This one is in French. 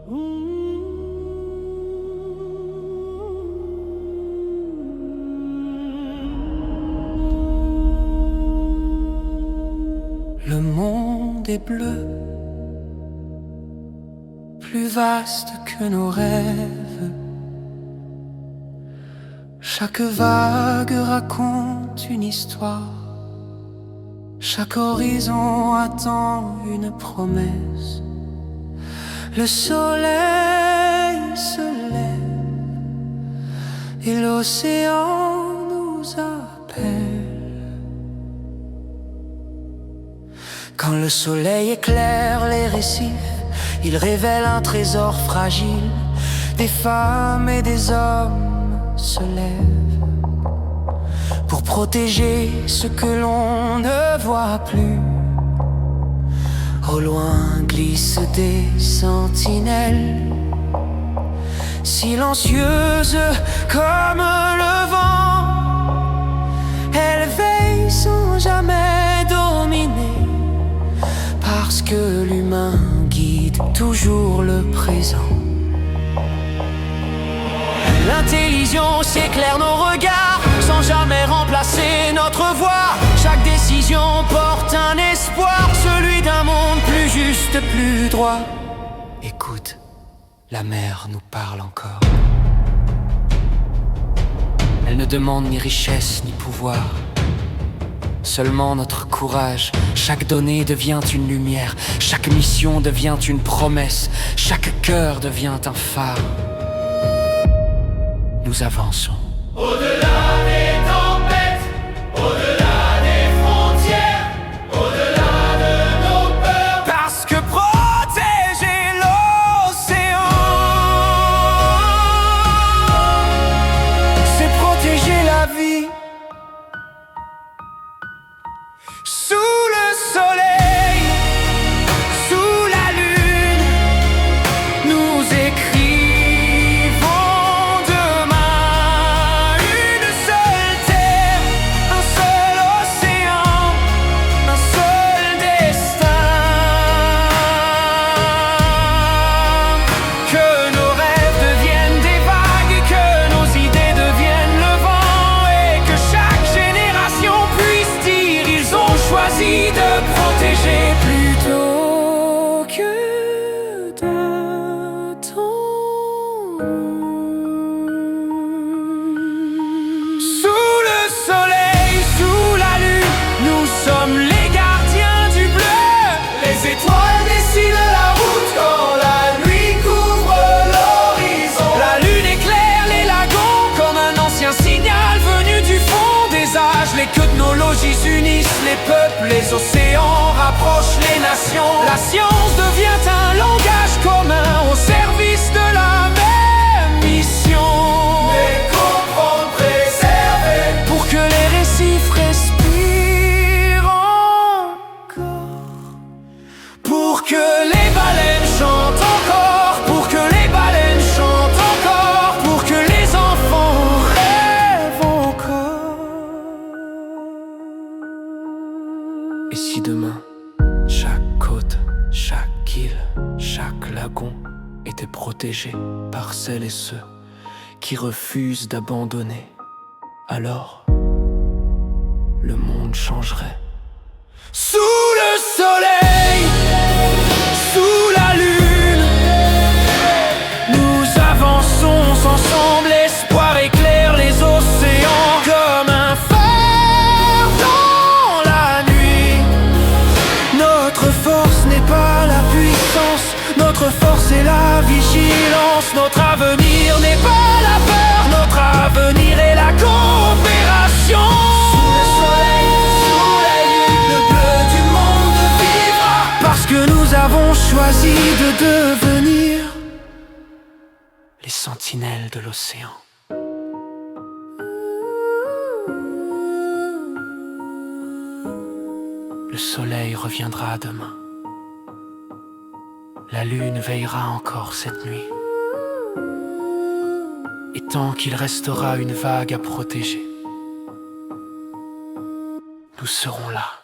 Le monde est bleu, plus vaste que nos rêves. Chaque vague raconte une histoire. Chaque horizon attend une promesse. Le soleil se lève et l'océan nous appelle. Quand le soleil éclaire les récifs, il révèle un trésor fragile. Des femmes et des hommes se lèvent pour protéger ce que l'on ne voit plus. Au loin glissent des sentinelles, silencieuses comme le vent. Elles veillent sans jamais dominer, parce que l'humain guide toujours le présent. L'intelligence éclaire nos regards, sans jamais remplacer notre voix. Chaque décision porte un espoir, celui d'un monde plus juste, plus droit. Écoute, la mer nous parle encore. Elle ne demande ni richesse ni pouvoir, seulement notre courage. Chaque donnée devient une lumière, chaque mission devient une promesse, chaque cœur devient un phare. Nous avançons. Au-delà des tempêtes, au-delà des frontières, au-delà de nos peurs. Parce que protéger l'océan, c'est protéger la vie. Sous le soleil, sous la lune, nous écrivons demain une seule terre, un seul océan, un seul destin. Que nos rêves deviennent des vagues, que nos idées deviennent le vent, et que chaque génération puisse dire ils ont choisi de protéger plutôt que d'attendre. Sous le soleil, sous la lune, nous sommes les gardiens du bleu. Les étoiles dessinent la route quand la nuit couvre l'horizon. La lune éclaire les lagons comme un ancien signal venu du fond des âges. Les queues de nos logis unissent les peuples, les océans rapprochent les nations. La science devient un langage commun au service de la même mission. Les comprendre, préserver. Pour que les récifs respirent encore, pour que les baleines chantent encore, pour que les baleines chantent encore, pour que les enfants rêvent encore. Et si demain, chaque côte, chaque île, chaque lagon était protégé par celles et ceux qui refusent d'abandonner, alors le monde changerait. Sous le soleil, sous la lune, nous avançons ensemble. L'espoir éclaire les océans comme un phare dans la nuit. Notre force n'est pas la puissance, notre force est la vigilance. Notre avenir n'est pas la peur, notre avenir est la coopération. Sous le soleil, sous la lune, le bleu du monde vivra. Parce que nous avons choisi de devenir les sentinelles de l'océan. Le soleil reviendra demain. La lune veillera encore cette nuit. Et tant qu'il restera une vague à protéger, nous serons là.